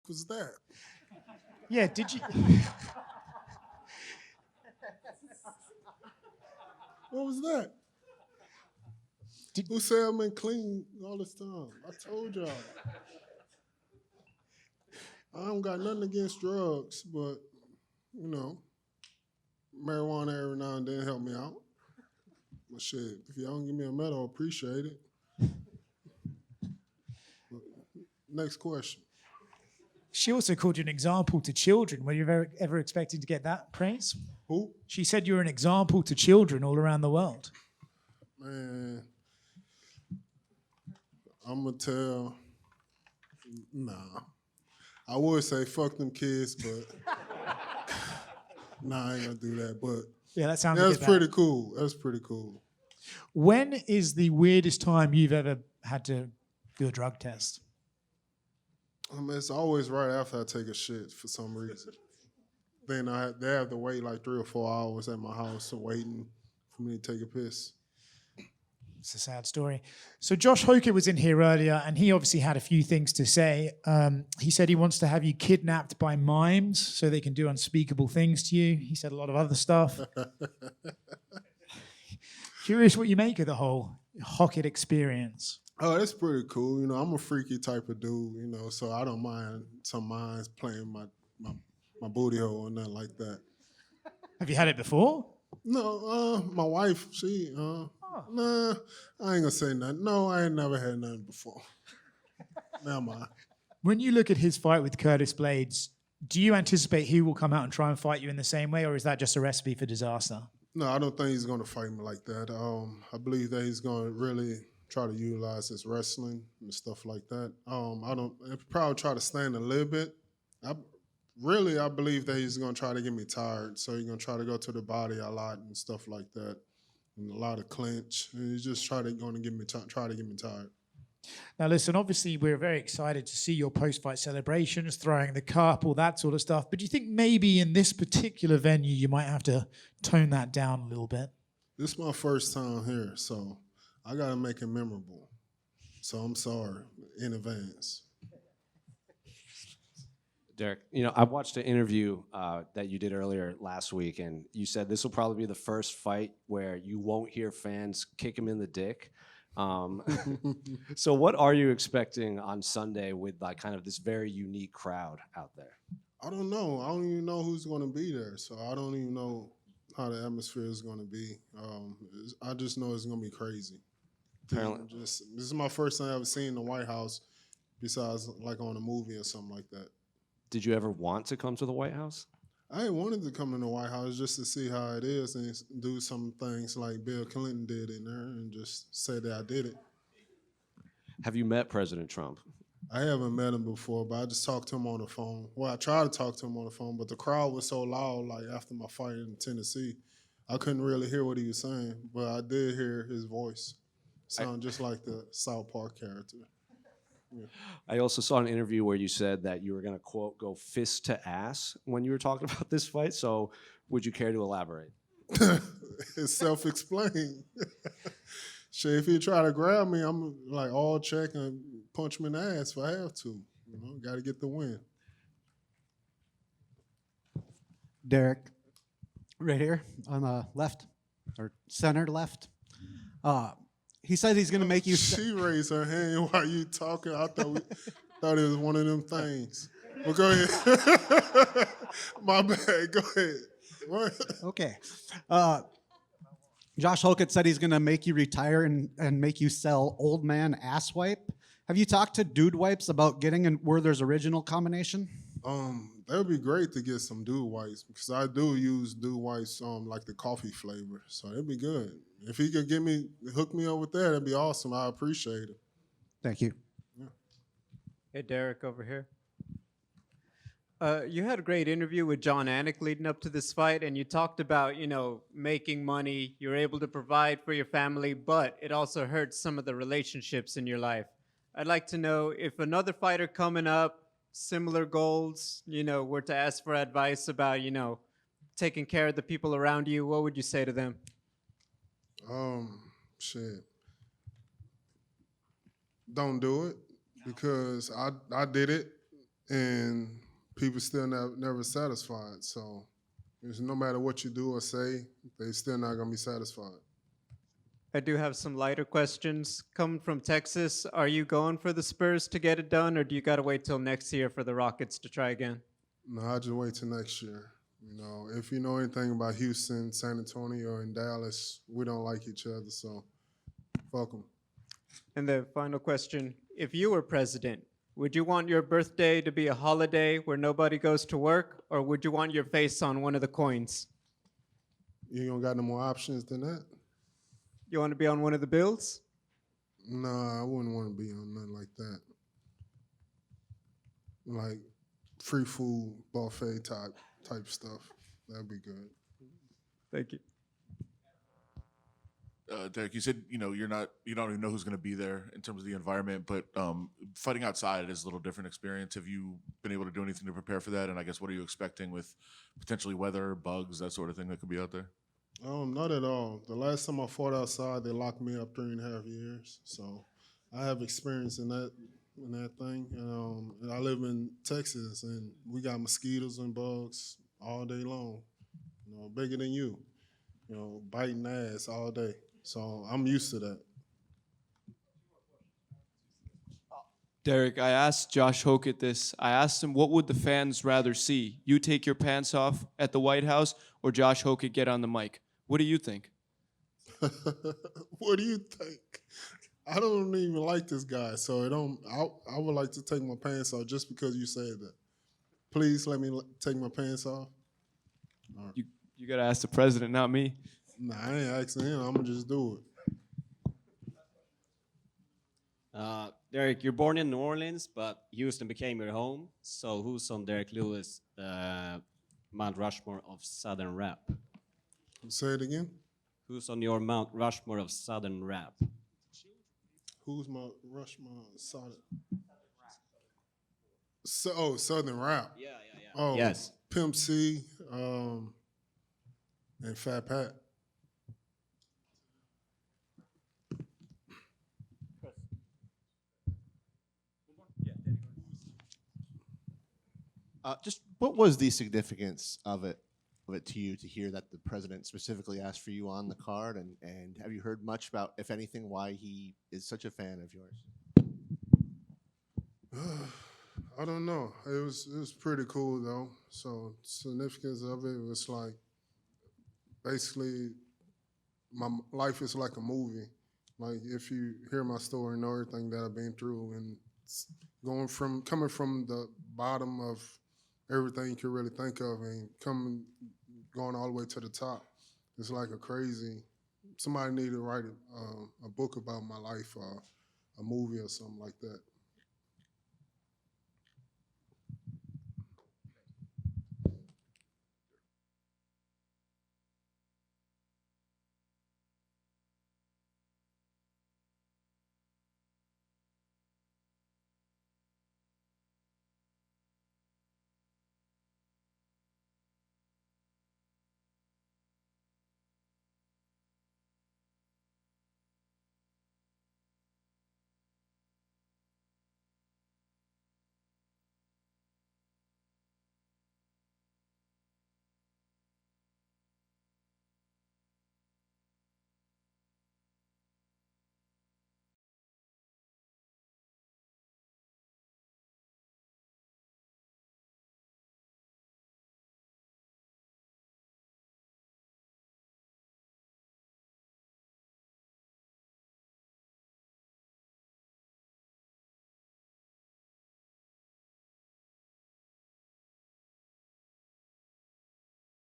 was that? Yeah, did you? What was that? Who said I've been clean all this time? I told y'all. I don't got nothing against drugs, but, you know, marijuana every now and then help me out. But shit, if y'all don't give me a medal, I appreciate it. But next question. She also called you an example to children. Were you ever expecting to get that praise? Who? She said you're an example to children all around the world. Man, I'm going to tell, nah. I would say fuck them kids, but nah, I ain't going to do that. But yeah, that sounds that's pretty cool. That's pretty cool. When is the weirdest time you've ever had to do a drug test? It's always right after I take a shit for some reason. Then they have to wait like 3 or 4 hours at my house waiting for me to take a piss. It's a sad story. So Josh Hokit was in here earlier, and he obviously had a few things to say. He said he wants to have you kidnapped by mimes so they can do unspeakable things to you. He said a lot of other stuff. Curious what you make of the whole Hokit experience. Oh, that's pretty cool. You know, I'm a freaky type of dude, you know, so I don't mind some minds playing my booty hole or nothing like that. Have you had it before? No, my wife, nah, I ain't gonna say nothing. No, I ain't never had nothing before. Never mind. When you look at his fight with Curtis Blades, do you anticipate he will come out and try and fight you in the same way, or is that just a recipe for disaster? No, I don't think he's gonna fight me like that. I believe that he's gonna really try to utilize his wrestling and stuff like that. I'll probably try to stand a little bit. I believe that he's gonna try to get me tired. So he's gonna try to go to the body a lot and stuff like that, and a lot of clinch. And he's just try to get me tired. Now, listen, obviously we're very excited to see your post-fight celebrations, throwing the cup, all that sort of stuff. But do you think maybe in this particular venue you might have to tone that down a little bit? This is my first time here, so I got to make it memorable. So I'm sorry in advance. Derrick, you know, I watched an interview that you did earlier last week, and you said this will probably be the first fight where you won't hear fans kick him in the dick. So what are you expecting on Sunday with like kind of this very unique crowd out there? I don't know. I don't even know who's going to be there, so I don't even know how the atmosphere is going to be. I just know it's going to be crazy. Apparently. This is my first time I've ever seen the White House besides like on a movie or something like that. Did you ever want to come to the White House? I wanted to come in the White House just to see how it is and do some things like Bill Clinton did in there and just say that I did it. Have you met President Trump? I haven't met him before, but I just talked to him on the phone. Well, I tried to talk to him on the phone, but the crowd was so loud, like after my fight in Tennessee, I couldn't really hear what he was saying, but I did hear his voice. Sound just like the South Park character. Yeah. I also saw an interview where you said that you were going to, quote, go fist to ass when you were talking about this fight. So would you care to elaborate? It's self-explained. Shit, if he try to grab me, I'm like all check and punch him in the ass if I have to. You know, got to get the win. Derrick, right here on the left, or center left. He said he's going to make you... She raised her hand while you talking. I thought it was one of them things. Well, go ahead. My bad. Go ahead. What? Okay. Josh Hokit said he's going to make you retire and make you sell old man ass wipe. Have you talked to Dude Wipes about getting in Werther's original combination? That would be great to get some Dude Wipes because I do use Dude Wipes like the coffee flavor, so it'd be good. If he could hook me up with that, that'd be awesome. I appreciate it. Thank you. Yeah. Hey, Derrick over here. You had a great interview with John Anik leading up to this fight, and you talked about, you know, making money, you're able to provide for your family, but it also hurts some of the relationships in your life. I'd like to know if another fighter coming up, similar goals, you know, were to ask for advice about, you know, taking care of the people around you, what would you say to them? Shit. Don't do it because I did it and people still never satisfied. So it's no matter what you do or say, they still not gonna be satisfied. I do have some lighter questions. Coming from Texas, are you going for the Spurs to get it done, or do you got to wait till next year for the Rockets to try again? No, I just wait till next year. You know, if you know anything about Houston, San Antonio, and Dallas, we don't like each other, so fuck them. And the final question, if you were president, would you want your birthday to be a holiday where nobody goes to work, or would you want your face on one of the coins? You don't got no more options than that? You want to be on one of the bills? No, I wouldn't want to be on nothing like that. Like free food, buffet type stuff. That'd be good. Thank you. Derek, you said you don't even know who's going to be there in terms of the environment, but fighting outside is a little different experience. Have you been able to do anything to prepare for that? And I guess what are you expecting with potentially weather, bugs, that sort of thing that could be out there? Not at all. The last time I fought outside, they locked me up 3.5 years. So I have experience in that thing. And I live in Texas, and we got mosquitoes and bugs all day long. You know, bigger than you. You know, biting ass all day. So I'm used to that. Derek, I asked Josh Hokit this. I asked him, what would the fans rather see? You take your pants off at the White House or Josh Hokit get on the mic? What do you think? What do you think? I don't even like this guy, so I would like to take my pants off just because you said that. Please let me take my pants off. You got to ask the president, not me. Nah, I ain't asking him. I'm gonna just do it. Derek, you're born in New Orleans, but Houston became your home. So who's on Derrick Lewis, Mount Rushmore of Southern rap? Say it again. Who's on your Mount Rushmore of Southern rap? Who's my Rushmore? Southern. Southern rap. Yeah. Oh, Yes. Pimp C, and Fat Pat. Just what was the significance of it to you to hear that the president specifically asked for you on the card, and have you heard much about, if anything, why he is such a fan of yours? I don't know. It was pretty cool though. So significance of it was like basically my life is like a movie. Like if you hear my story and know everything that I've been through, and coming from the bottom of everything you can really think of, and going all the way to the top, it's like a crazy. Somebody need to write a book about my life, or a movie or something like that.